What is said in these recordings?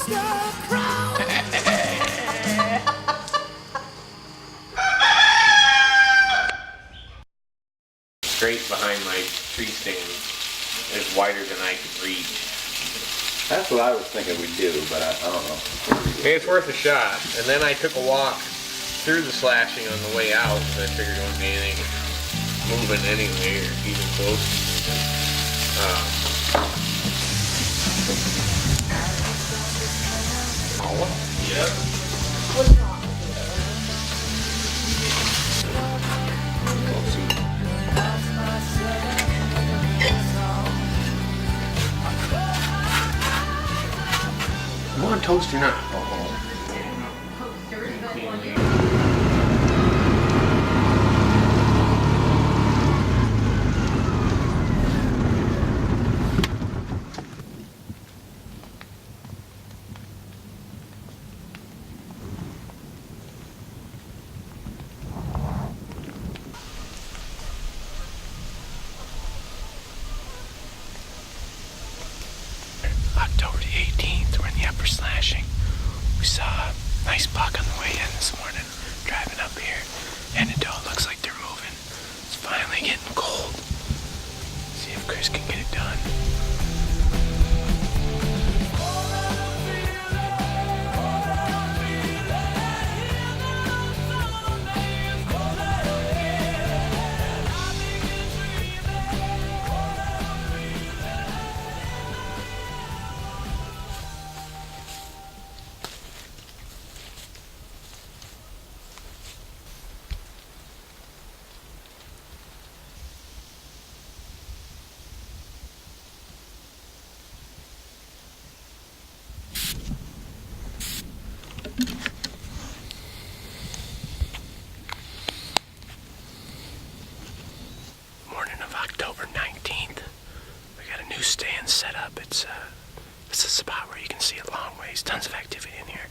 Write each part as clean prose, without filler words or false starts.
Straight behind my tree stand is wider than I could reach. That's what I was thinking we'd do, but I don't know. Hey, it's worth a shot. And then I took a walk through the slashing on the way out, and I figured it wouldn't be anything moving anyway, or even close. Yep. What's wrong? You want toast or not? October the 18th, we're in the upper slashing. We saw a nice buck on the way in this morning, driving up here. And it looks like they're moving. It's finally getting cold. See if Chris can get it done. Morning of October 19th. We got a new stand set up. It's a spot where you can see a long ways. Tons of activity in here.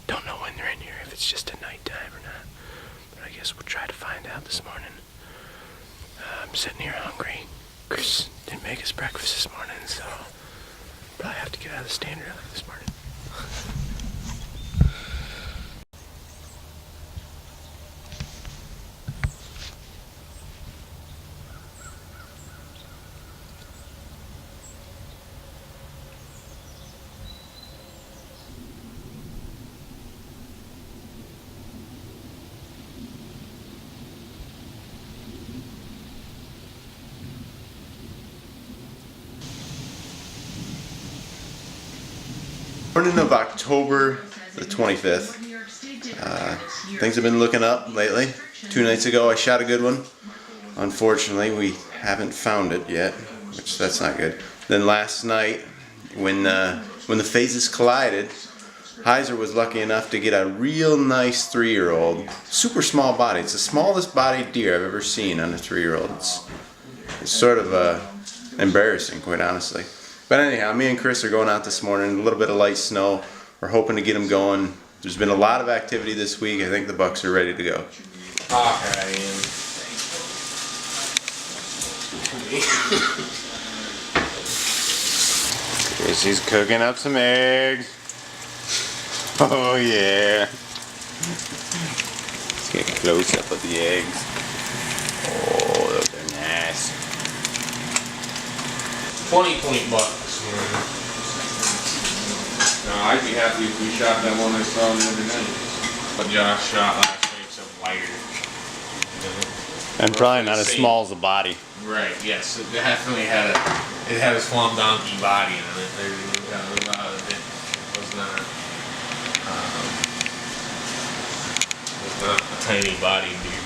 Don't know when they're in here, if it's just at nighttime or not. But I guess we'll try to find out this morning. I'm sitting here hungry. Chris didn't make us breakfast this morning, so probably have to get out of the stand early this morning. Morning of October the 25th. Things have been looking up lately. 2 nights ago I shot a good one. Unfortunately we haven't found it yet, which that's not good. Then last night when the phases collided, Heiser was lucky enough to get a real nice 3-year-old. Super small body. It's the smallest bodied deer I've ever seen on a 3-year-old. It's sort of embarrassing, quite honestly. But anyhow, me and Chris are going out this morning. A little bit of light snow. We're hoping to get them going. There's been a lot of activity this week. I think the bucks are ready to go. Chrissy's cooking up some eggs. Oh yeah. Let's get a close up of the eggs. Oh, those are nice. 20 bucks. No, I'd be happy if we shot that one I saw the other night. What Josh shot last night, except wider. And probably not as small as the body. Right, yes. It definitely had a swamp donkey body on it. It was not a tiny body deer.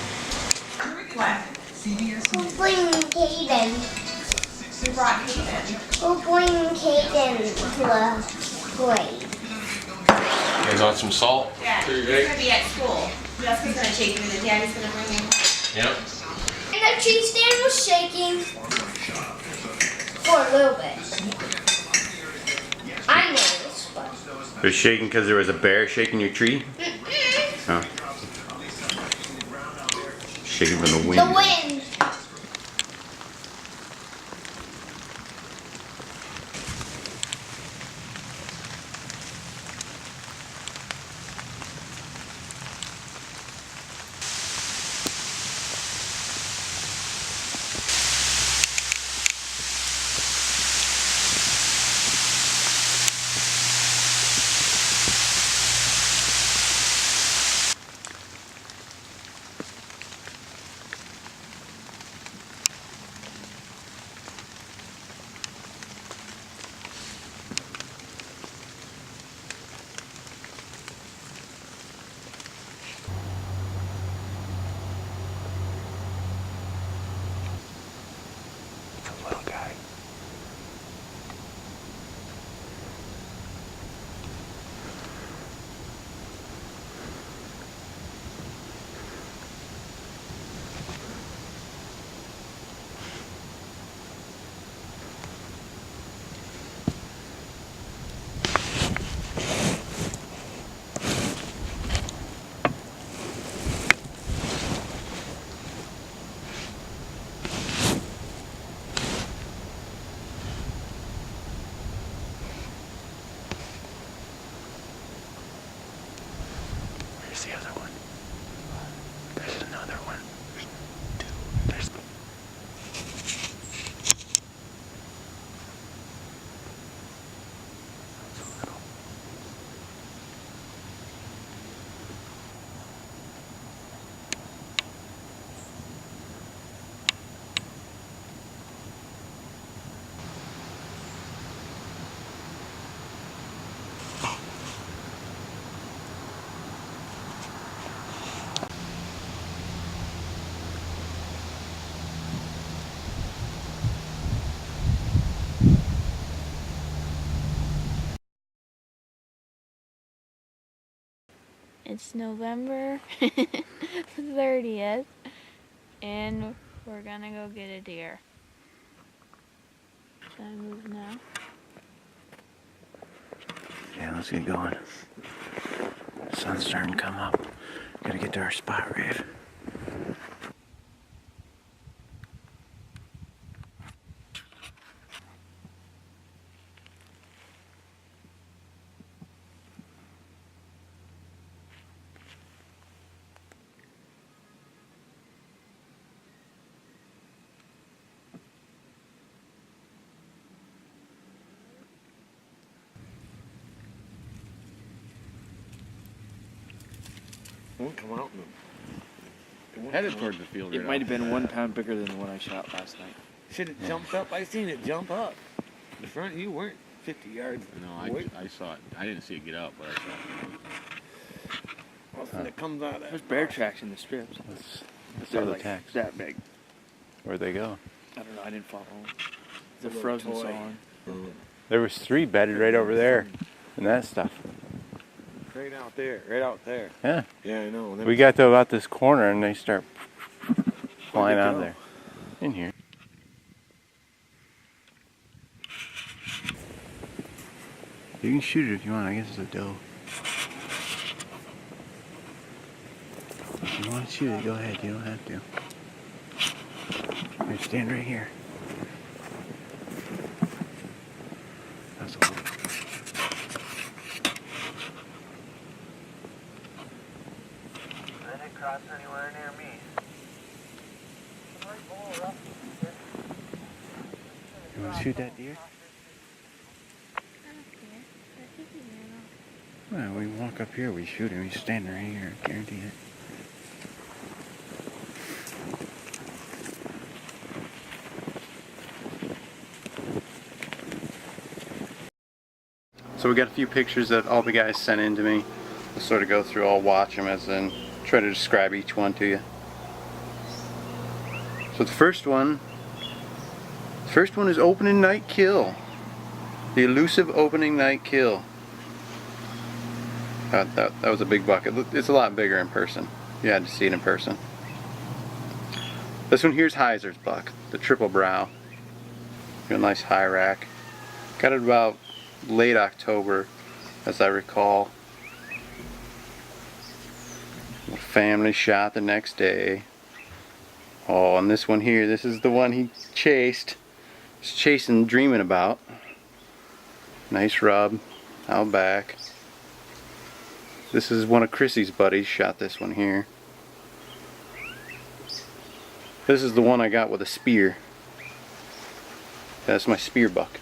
What? Who's bringing Caden? We brought Hayden. Who's bringing Caden to a parade? You guys want some salt? Yeah, he's gonna be at school. Jessica's gonna take him and then Daddy's gonna bring him. Yep. And the tree stand was shaking for a little bit. I noticed, but... It was shaking because there was a bear shaking your tree? Oh. Shaking from the wind. The wind. It's November 30th, and we're gonna go get a deer. Should I move now? Yeah, let's get going. Sun's starting to come up. Gotta get to our spot, Rave. Won't come out. Headed towards the field. It might have been 1 pound bigger than the one I shot last night. Should have jumped up. I seen it jump up. The front, you weren't 50 yards. No, away. I saw it. I didn't see it get up, but I saw it. It comes out of that. There's bear tracks in the strips. They're They're the like tags. that big. Where'd they go? I don't know. I didn't follow them. The little frozen toy. song. There was 3 bedded right over there, and that stuff. Right out there. Right out there. Yeah. Yeah, I know. We got to about this corner, and they start flying out of there. In here. You can shoot it if you want. I guess it's a doe. If you want to shoot it, go ahead. You don't have to. Here, stand right here. That's all. I didn't cross anywhere near me. You want to shoot that deer? Well, we walk up here, we shoot him. He's standing right here. I guarantee it. So we got a few pictures that all the guys sent in to me. We'll sort of go through, I'll watch them as in try to describe each one to you. So the first one is opening night kill. The elusive opening night kill. That was a big buck. It's a lot bigger in person. You had to see it in person. This one here's Heiser's buck, the triple brow. Got a nice high rack. Got it about late October, as I recall. Family shot the next day. Oh, and this one here, this is the one he chased. He's chasing, dreaming about. Nice rub out back. This is one of Chrissy's buddies, shot this one here. This is the one I got with a spear. That's my spear buck.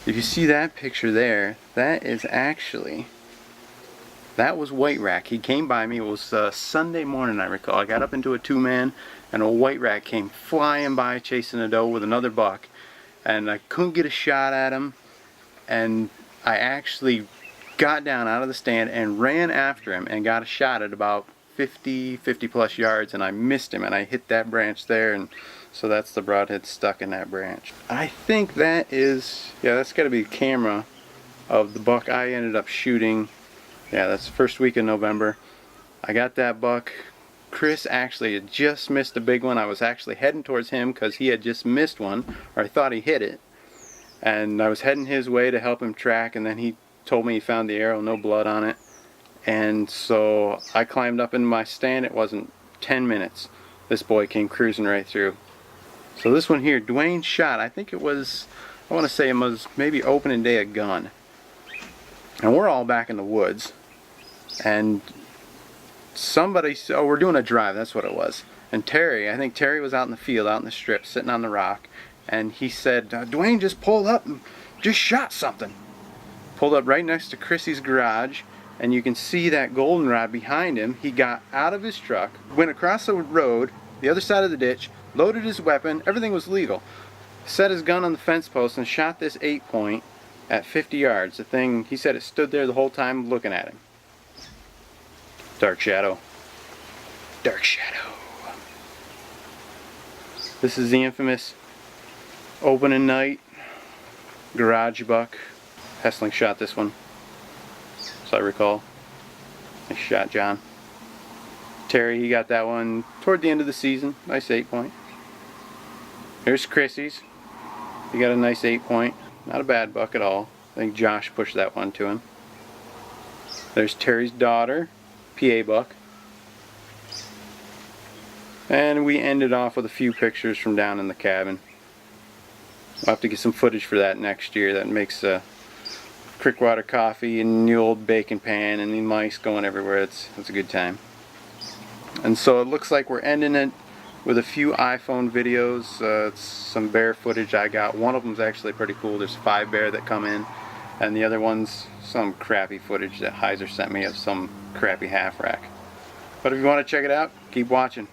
If you see that picture there, that is actually, that was White Rack. He came by me, it was Sunday morning I recall. I got up into a 2-man and a White Rack came flying by chasing a doe with another buck. And I couldn't get a shot at him. And I actually got down out of the stand and ran after him and got a shot at about 50 plus yards, and I missed him and I hit that branch there, and so that's the broadhead stuck in that branch. I think that is, yeah, that's got to be the camera of the buck I ended up shooting. Yeah, that's the first week in November. I got that buck. Chris actually had just missed a big one. I was actually heading towards him because he had just missed one, or I thought he hit it. And I was heading his way to help him track, and then he told me he found the arrow, no blood on it. And so I climbed up in my stand. It wasn't 10 minutes. This boy came cruising right through. So this one here, Dwayne shot, I think it was, I want to say it was maybe opening day of gun. And we're all back in the woods. And somebody, oh, we're doing a drive, that's what it was. And Terry, I think Terry was out in the field, out in the strip, sitting on the rock. And he said, Dwayne just pulled up and just shot something. Pulled up right next to Chrissy's garage. And you can see that goldenrod behind him. He got out of his truck, went across the road, the other side of the ditch, loaded his weapon, everything was legal. Set his gun on the fence post and shot this 8-point at 50 yards. The thing, he said it stood there the whole time looking at him. Dark shadow. Dark shadow. This is the infamous opening night garage buck. Hessling shot this one, so I recall. Nice shot, John. Terry, he got that one toward the end of the season. Nice 8-point. Here's Chrissy's. He got a nice 8-point. Not a bad buck at all. I think Josh pushed that one to him. There's Terry's daughter, PA buck. And we ended off with a few pictures from down in the cabin. We'll have to get some footage for that next year. That makes Crickwater coffee and the old bacon pan and the mice going everywhere. It's a good time. And so it looks like we're ending it with a few iPhone videos. It's some bear footage I got. One of them's actually pretty cool. There's 5 bear that come in, and the other one's some crappy footage that Heiser sent me of some crappy half rack. But if you want to check it out, keep watching.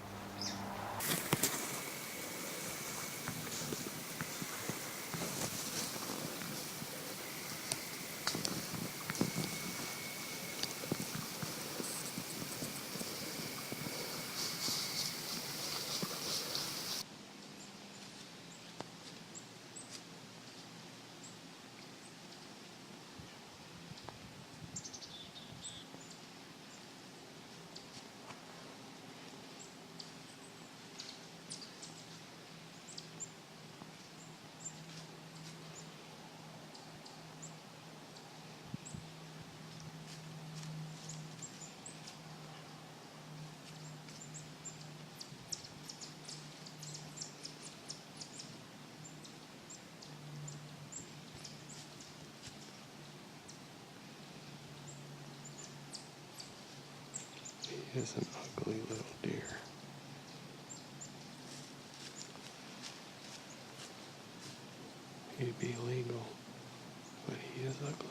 He is an ugly little deer. He'd be illegal, but he is ugly.